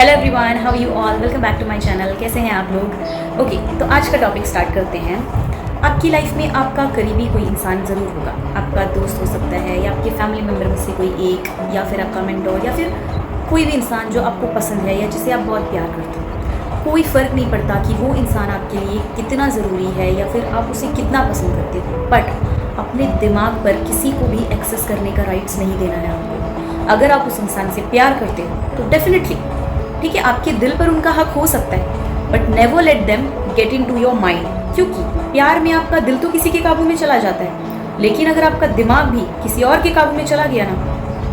Hello everyone, how you all, welcome back to my channel. कैसे हैं आप लोग? ओके, तो आज का टॉपिक स्टार्ट करते हैं। आपकी लाइफ में आपका करीबी कोई इंसान ज़रूर होगा। आपका दोस्त हो सकता है या आपके फैमिली मेम्बर में से कोई एक, या फिर आपका मेंटोर, या फिर कोई भी इंसान जो आपको पसंद है या जिसे आप बहुत प्यार करते हो। कोई फ़र्क नहीं पड़ता कि वो इंसान आपके लिए कितना ज़रूरी है या फिर आप उसे कितना पसंद करते हो, बट अपने दिमाग पर किसी को भी एक्सेस करने का राइट्स नहीं देना है आपको। अगर आप उस इंसान से प्यार करते हो तो डेफिनेटली ठीक है, आपके दिल पर उनका हक हो सकता है, but never let them get into your mind. क्योंकि प्यार में आपका दिल तो किसी के काबू में चला जाता है, लेकिन अगर आपका दिमाग भी किसी और के काबू में चला गया ना,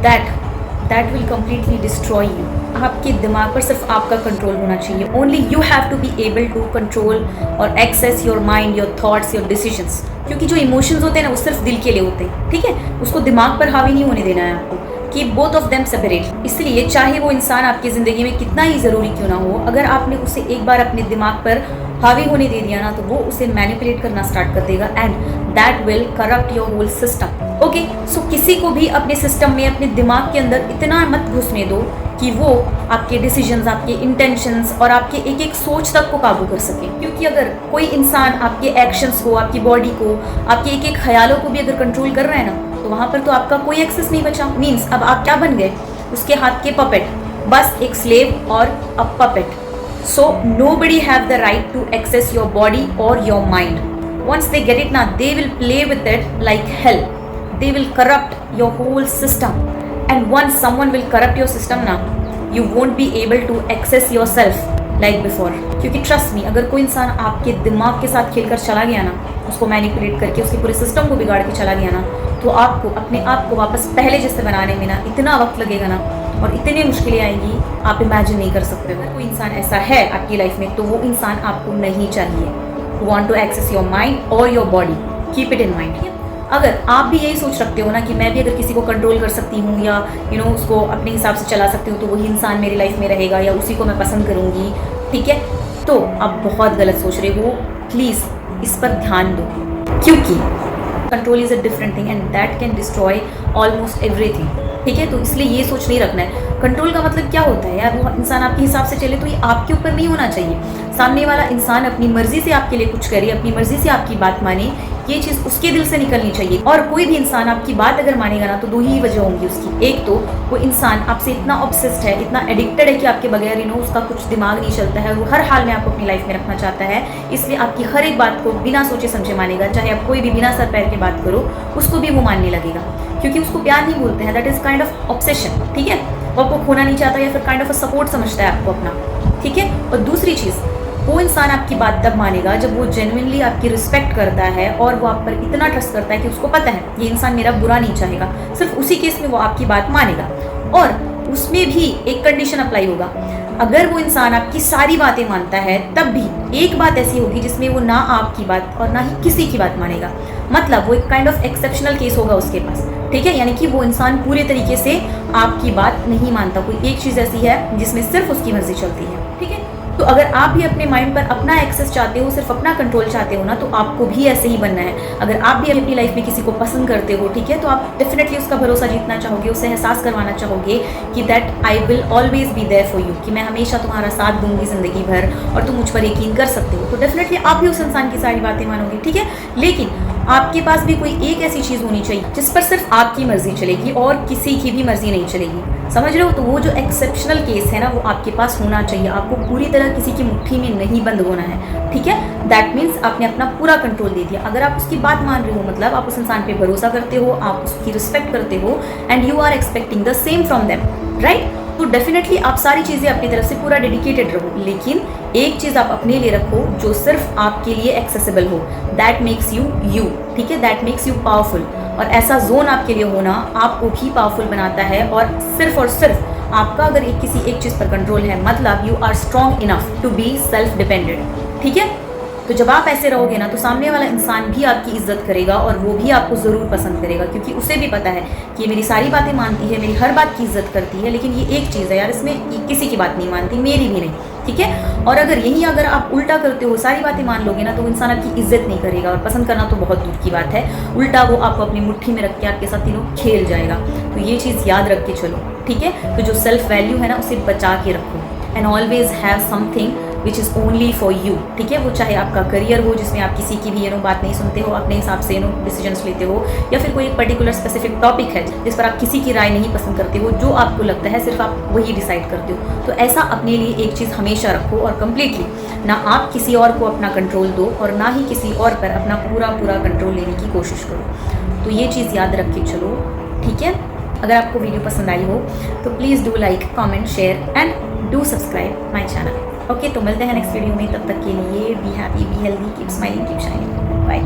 that will completely destroy you. आपके दिमाग पर सिर्फ आपका कंट्रोल होना चाहिए। Only you have to be able to control और access your mind, your thoughts, your decisions. क्योंकि जो इमोशंस होते हैं ना, वो सिर्फ दिल के लिए होते हैं, ठीक है। उसको दिमाग पर हावी नहीं होने देना है आपको, कि बोथ ऑफ देम सेपरेट। इसलिए चाहे वो इंसान आपकी ज़िंदगी में कितना ही ज़रूरी क्यों ना हो, अगर आपने उसे एक बार अपने दिमाग पर हावी होने दे दिया ना, तो वो उसे मैनिपुलेट करना स्टार्ट कर देगा and that will corrupt your whole system. Okay, so किसी को भी अपने सिस्टम में, अपने दिमाग के अंदर इतना मत घुसने दो कि वो आपके डिसीजंस, आपके इंटेंशंस और आपके एक एक सोच तक को काबू कर सके। क्योंकि अगर कोई इंसान आपके एक्शंस को, आपकी बॉडी को, आपके एक एक ख्यालों को भी अगर कंट्रोल कर रहा है ना, तो वहाँ पर तो आपका कोई एक्सेस नहीं बचा। मीन्स अब आप क्या बन गए? उसके हाथ के पपेट, बस एक स्लेव और a puppet. So nobody have the right to access your body और your mind. Once they get it ना, they will play with it like hell. They will corrupt your whole system, and once someone will corrupt your system ना, you won't be able to access yourself like before। क्योंकि trust me, अगर कोई इंसान आपके दिमाग के साथ खेलकर चला गया ना, उसको मैनिपुलेट करके उसके पूरे सिस्टम को बिगाड़ के चला गया ना, तो आपको अपने आप को वापस पहले जैसे बनाने में ना इतना वक्त लगेगा ना, और इतनी मुश्किलें आएंगी, आप इमेजिन नहीं कर सकते हो। अगर कोई इंसान ऐसा है आपकी लाइफ में, तो वो इंसान आपको नहीं चाहिए। who want to access your mind or your body, keep it in mind। अगर आप भी यही सोच रखते हो ना कि मैं भी अगर किसी को कंट्रोल कर सकती हूँ या उसको अपने हिसाब से चला सकती हूँ, तो वही इंसान मेरी लाइफ में रहेगा या उसी को मैं पसंद करूँगी, ठीक है, तो आप बहुत गलत सोच रहे हो। प्लीज़ इस पर ध्यान दो, क्योंकि control is a different thing and that can destroy almost everything, ठीक है। तो इसलिए ये सोच नहीं रखना है। कंट्रोल का मतलब क्या होता है यार? वो इंसान आपके हिसाब से चले, तो ये आपके ऊपर नहीं होना चाहिए। सामने वाला इंसान अपनी मर्जी से आपके लिए कुछ करे, अपनी मर्जी से आपकी बात माने, ये चीज़ उसके दिल से निकलनी चाहिए। और कोई भी इंसान आपकी बात अगर मानेगा ना, तो दो ही वजह होंगी उसकी। एक तो वो इंसान आपसे इतना ऑब्सेस्ड है, इतना एडिक्टेड है कि आपके बगैर उसका कुछ दिमाग नहीं चलता है, वो हर हाल में आपको अपनी लाइफ में रखना चाहता है, इसलिए आपकी हर एक बात को बिना सोचे समझे मानेगा। चाहे आप कोई भी बिना सर पैर के बात करो, उसको भी वो मानने लगेगा, क्योंकि उसको प्यार नहीं बोलते हैं, that is kind of obsession, ठीक है। वो आपको खोना नहीं चाहता या फिर काइंड ऑफ सपोर्ट समझता है आपको अपना, ठीक है। और दूसरी चीज़, वो इंसान आपकी बात तब मानेगा जब वो जेन्युइनली आपकी रिस्पेक्ट करता है और वो आप पर इतना ट्रस्ट करता है कि उसको पता है ये इंसान मेरा बुरा नहीं चाहेगा। सिर्फ उसी केस में वो आपकी बात मानेगा, और उसमें भी एक कंडीशन अप्लाई होगा। अगर वो इंसान आपकी सारी बातें मानता है, तब भी एक बात ऐसी होगी जिसमें वो ना आपकी बात और ना ही किसी की बात मानेगा। मतलब वो एक काइंड ऑफ एक्सेप्शनल केस होगा उसके पास, ठीक है। यानी कि वो इंसान पूरे तरीके से आपकी बात नहीं मानता। कोई एक चीज़ ऐसी है जिसमें सिर्फ उसकी मर्जी चलती है, ठीक है। तो अगर आप भी अपने माइंड पर अपना एक्सेस चाहते हो, सिर्फ अपना कंट्रोल चाहते हो ना, तो आपको भी ऐसे ही बनना है। अगर आप भी अपनी लाइफ में किसी को पसंद करते हो, ठीक है, तो आप डेफिनेटली उसका भरोसा जीतना चाहोगे, उसे एहसास करवाना चाहोगे कि that I will always be there for you, कि मैं हमेशा तुम्हारा साथ दूंगी ज़िंदगी भर और तुम मुझ पर यकीन कर सकते हो। तो डेफिनेटली आप भी उस इंसान की सारी बातें मानोगे, ठीक है। लेकिन आपके पास भी कोई एक ऐसी चीज़ होनी चाहिए जिस पर सिर्फ आपकी मर्जी चलेगी और किसी की भी मर्जी नहीं चलेगी, समझ रहे हो? तो वो जो एक्सेप्शनल केस है ना, वो आपके पास होना चाहिए। आपको पूरी तरह किसी की मुट्ठी में नहीं बंद होना है, ठीक है। दैट मीन्स आपने अपना पूरा कंट्रोल दे दिया। अगर आप उसकी बात मान रहे हो, मतलब आप उस इंसान पे भरोसा करते हो, आप उसकी रिस्पेक्ट करते हो and you are expecting the same from them, right. तो डेफिनेटली आप सारी चीज़ें अपनी तरफ से पूरा डेडिकेटेड रहो, लेकिन एक चीज़ आप अपने लिए रखो जो सिर्फ आपके लिए एक्सेसिबल हो। दैट मेक्स यू यू, ठीक है, दैट मेक्स यू पावरफुल। और ऐसा जोन आपके लिए होना आपको भी पावरफुल बनाता है। और सिर्फ आपका अगर किसी एक चीज़ पर कंट्रोल है, मतलब you are strong enough to be self dependent, ठीक है। तो जब आप ऐसे रहोगे ना, तो सामने वाला इंसान भी आपकी इज्जत करेगा और वो भी आपको ज़रूर पसंद करेगा, क्योंकि उसे भी पता है कि ये मेरी सारी बातें मानती है, मेरी हर बात की इज्जत करती है, लेकिन ये एक चीज़ है यार, इसमें किसी की बात नहीं मानती, मेरी भी नहीं, ठीक है। और अगर आप उल्टा करते हो, सारी बातें मान लोगे ना, तो वो इंसान आपकी इज्जत नहीं करेगा, और पसंद करना तो बहुत दूर की बात है, उल्टा वो आपको अपनी मुट्ठी में रख के आपके साथ खेल जाएगा। तो ये चीज़ याद रख के चलो, ठीक है। तो जो सेल्फ वैल्यू है ना, उसे बचा के रखो। And always have something which is only for you, ठीक है। वो चाहे आपका करियर हो जिसमें आप किसी की भी बात नहीं सुनते हो, अपने हिसाब से डिसीजंस लेते हो, या फिर कोई एक पर्टिकुलर स्पेसिफिक टॉपिक है जिस पर आप किसी की राय नहीं पसंद करते हो, जो आपको लगता है सिर्फ आप वही डिसाइड करते हो। तो ऐसा अपने लिए एक चीज़ हमेशा रखो, और कम्प्लीटली ना आप किसी और को अपना कंट्रोल दो और ना ही किसी और पर अपना पूरा कंट्रोल लेने की कोशिश करो। तो ये चीज़ याद रख के चलो, ठीक है। अगर आपको वीडियो पसंद आई हो तो please do like, comment, share and do subscribe my channel. Okay, तो मिलते हैं नेक्स्ट वीडियो में। तब तक के लिए be happy, be healthy, keep smiling, keep shining, bye.